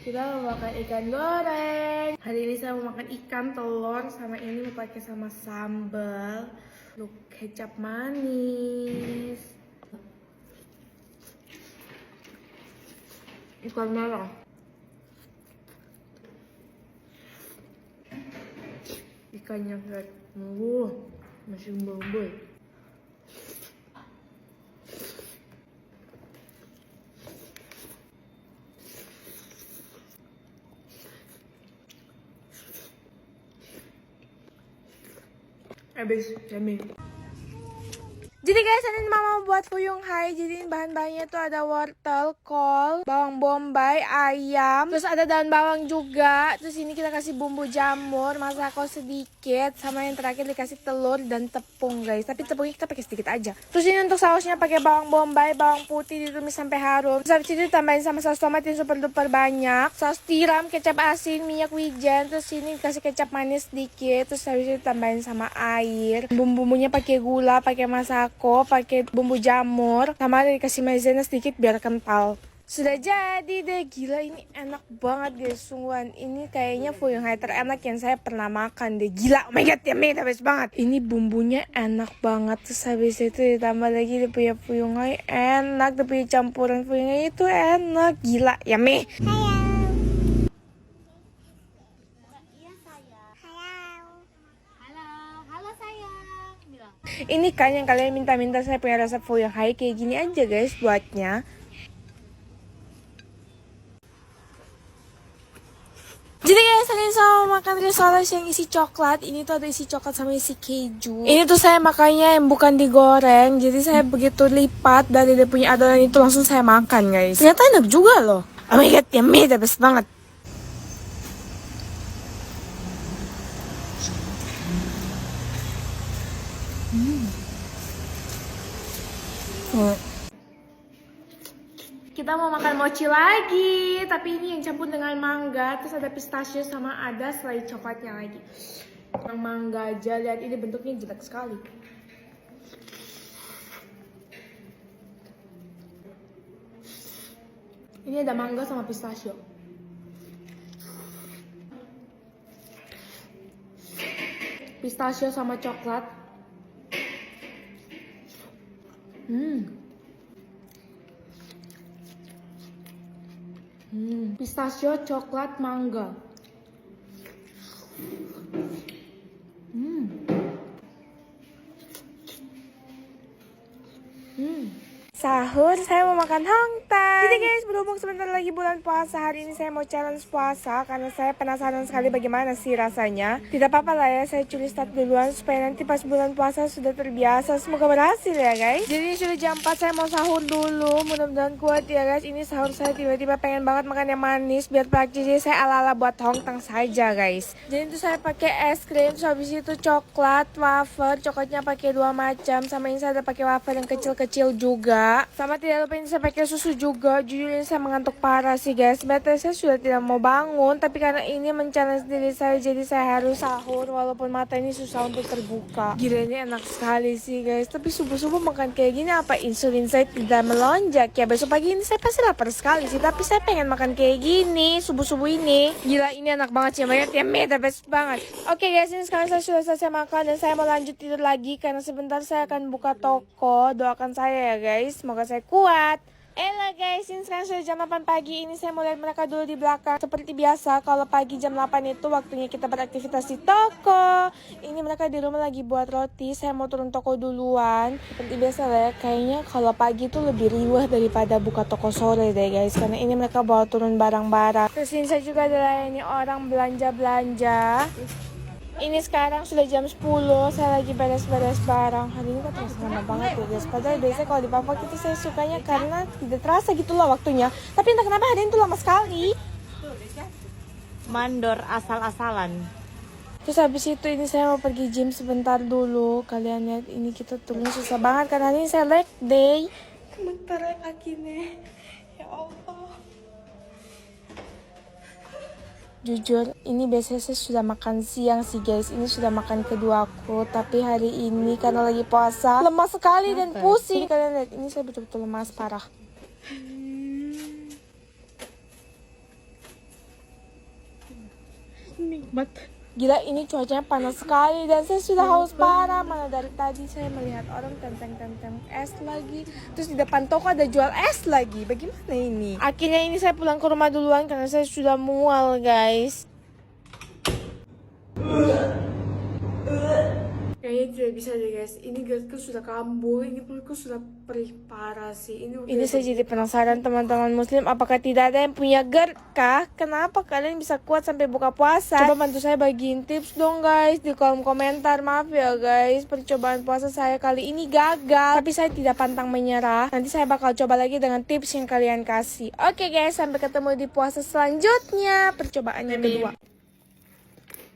Kita mau makan ikan goreng. Hari ini saya mau makan ikan, telur, sama ini mau pakai sama sambal. Look, kecap manis. Ikan merah. Ikannya kayak masih bumbu. Habis, yummy. Jadi guys, ini mama buat fuyung hai. Jadi bahan-bahannya tuh ada wortel, kol, bawang bombay, ayam, terus ada daun bawang juga. Terus ini kita kasih bumbu jamur, masako sedikit, sama yang terakhir dikasih telur dan tepung guys. Tapi tepungnya kita pakai sedikit aja. Terus ini untuk sausnya pakai bawang bombay, bawang putih ditumis sampai harum. Terus habis itu ditambahin sama saus tomat yang super duper banyak, saus tiram, kecap asin, minyak wijen. Terus ini dikasih kecap manis sedikit. Terus habis itu ditambahin sama air. Bumbunya pakai gula, pakai masako, pakai bumbu jamur, sama dikasih maizena sedikit biar kental. Sudah jadi deh, gila ini enak banget guys, sungguhan ini kayaknya fuyung hai terenak yang saya pernah makan deh, gila, oh my god, yummy, habis banget. Ini bumbunya enak banget, terus habis itu ditambah lagi dia punya fuyung hai enak, dia punya campuran fuyung hai itu enak, gila, yummy. Ini kan yang kalian minta-minta saya punya rasa fuyung hai kayak gini aja guys buatnya. Jadi guys, hari ini saya mau makan risotto yang isi coklat. Ini tuh ada isi coklat sama isi keju. Ini tuh saya makannya yang bukan digoreng. Jadi saya begitu lipat dari dia punya adonan itu langsung saya makan guys. Ternyata enak juga loh. Oh my god, yummy, the best banget. Kita mau makan mochi lagi, tapi ini yang campur dengan mangga, terus ada pistachio sama ada selai coklatnya lagi. Yang mangga aja, lihat ini bentuknya jelek sekali. Ini ada mangga sama pistachio. Pistachio sama coklat. Pistachio, coklat, mangga. Sahur, saya mau makan hongtang. Jadi guys, berhubung sebentar lagi bulan puasa, hari ini saya mau challenge puasa karena saya penasaran sekali bagaimana sih rasanya. Tidak apa-apa lah ya, saya curi start duluan supaya nanti pas bulan puasa sudah terbiasa. Semoga berhasil ya guys. Jadi sudah jam 4, saya mau sahur dulu. Mudah-mudahan kuat ya guys. Ini sahur saya tiba-tiba pengen banget makan yang manis biar praktis. Jadi saya ala-ala buat hongtang saja guys. Jadi itu saya pakai es krim, terus habis itu coklat, wafer. Coklatnya pakai 2 macam. Sama ini saya ada pakai wafer yang kecil-kecil juga. Sama tidak lupa ini saya pakai susu juga. Jujur ini saya mengantuk parah sih guys. Sebenarnya saya sudah tidak mau bangun, tapi karena ini men-challenge diri saya, jadi saya harus sahur walaupun mata ini susah untuk terbuka. Gila ini enak sekali sih guys. Tapi subuh-subuh makan kayak gini apa insulin saya tidak melonjak ya? Besok pagi ini saya pasti lapar sekali sih, tapi saya pengen makan kayak gini subuh-subuh ini. Gila ini enak banget sih, banget ya, the best banget. Oke guys, ini sekarang saya sudah selesai makan dan saya mau lanjut tidur lagi karena sebentar saya akan buka toko. Doakan saya ya guys, semoga saya kuat. Elah guys, ini sekarang sudah jam 8 pagi. Ini saya mau lihat mereka dulu di belakang. Seperti biasa, kalau pagi jam 8 itu waktunya kita beraktivitas di toko. Ini mereka di rumah lagi buat roti. Saya mau turun toko duluan. Seperti biasa lah ya, kayaknya kalau pagi itu lebih riuh daripada buka toko sore deh guys. Karena ini mereka bawa turun barang-barang. Terus ini saya juga adalah ini orang belanja-belanja. Ini sekarang sudah jam 10, saya lagi beres-beres barang. Hari ini kok terasa lama banget ya guys. Padahal biasanya kalau di Papua itu saya sukanya karena tidak terasa gitu loh waktunya. Tapi entah kenapa hari ini tuh lama sekali. Mandor asal-asalan. Terus habis itu ini saya mau pergi gym sebentar dulu. Kalian lihat ini kita tunggu susah banget karena hari ini saya leg day. Sementara kaki nih. Ya Allah. Jujur, ini biasanya saya sudah makan siang sih guys. Ini sudah makan kedua aku. Tapi hari ini karena lagi puasa, lemas sekali dan pusing. Kalian lihat, ini saya betul-betul lemas parah. Nikmat. Gila, ini cuacanya panas sekali dan saya sudah haus parah. Mana dari tadi saya melihat orang tentang es lagi. Terus di depan toko ada jual es lagi. Bagaimana ini? Akhirnya ini saya pulang ke rumah duluan karena saya sudah mual, guys. Kayaknya tidak bisa deh, guys. Ini gerdku sudah kambuh, ini perutku sudah perih parah sih. Ini saya jadi penasaran teman-teman muslim, apakah tidak ada yang punya GERD kah? Kenapa kalian bisa kuat sampai buka puasa? Coba bantu saya bagiin tips dong, guys, di kolom komentar. Maaf ya, guys, percobaan puasa saya kali ini gagal. Tapi saya tidak pantang menyerah. Nanti saya bakal coba lagi dengan tips yang kalian kasih. Oke, guys, sampai ketemu di puasa selanjutnya. Percobaannya kedua.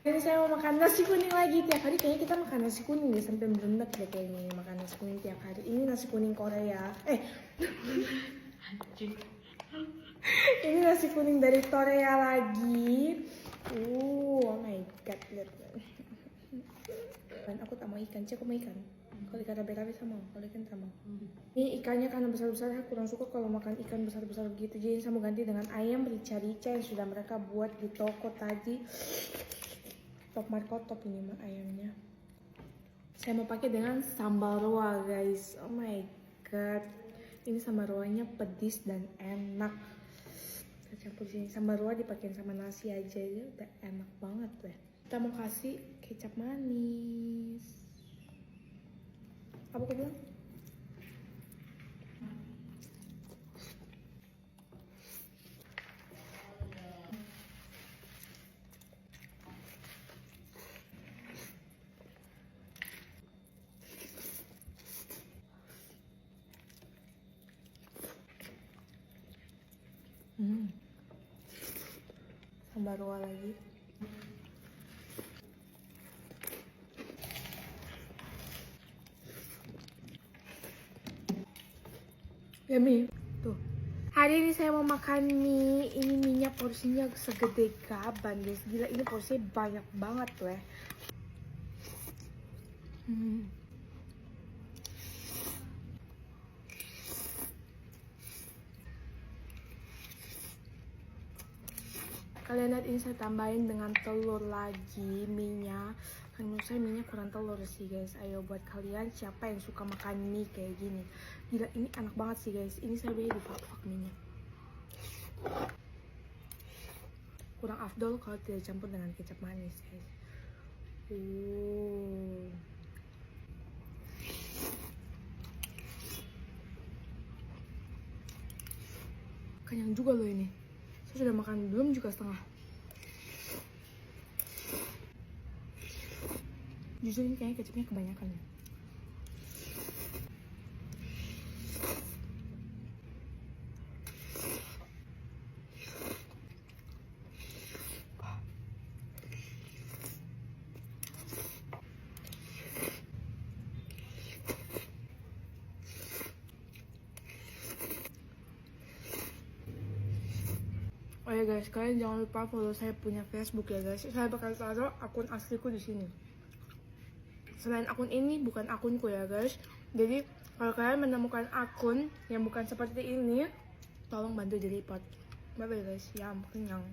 Jadi saya mau makan nasi kuning lagi. Tiap hari kayaknya kita makan nasi kuning deh, sampai berendak deh kayaknya makan nasi kuning tiap hari. Ini nasi kuning Korea. Ini nasi kuning dari Korea lagi. Oh my god, lihat. Dan aku tak mau ikan, aku mau ikan. Kalau ikan rabe-rabe sama, kalau ikan sama. Ini ikannya karena besar-besar, saya kurang suka kalau makan ikan besar-besar begitu. Jadi saya mau ganti dengan ayam rica-rica yang sudah mereka buat di toko tadi. Top markot top ini mah ayamnya. Saya mau pakai dengan sambal roa, guys. Oh my god, ini sambal roanya pedis dan enak. Saya campur sini sambal roa dipakein sama nasi aja, ya udah enak banget deh. Kita mau kasih kecap manis. Apa kau bilang? Sambal roa lagi. Yummy. Tuh. Hari ini saya mau makan mie. Ini minyak porsinya segede gaban, guys. Gila, ini porsinya banyak banget tuh ya. Kalian lihat, ini saya tambahin dengan telur lagi minyak. Kan menurut saya minyak kurang telur sih, guys. Ayo buat kalian siapa yang suka makan mie kayak gini. Gila, ini enak banget sih, guys. Ini saya beli di fak-fak minyak. Kurang afdol kalau tidak campur dengan kecap manis, guys. Kenyang juga loh ini. Saya sudah makan belum juga setengah. Jujur ini kayaknya kecapnya kebanyakan ya. Oh ya guys, kalian jangan lupa follow saya punya Facebook ya guys. Saya bakal taruh akun asliku di sini. Selain akun ini bukan akunku ya guys. Jadi kalau kalian menemukan akun yang bukan seperti ini, tolong bantu di report. Bye bye guys, ya kenyang.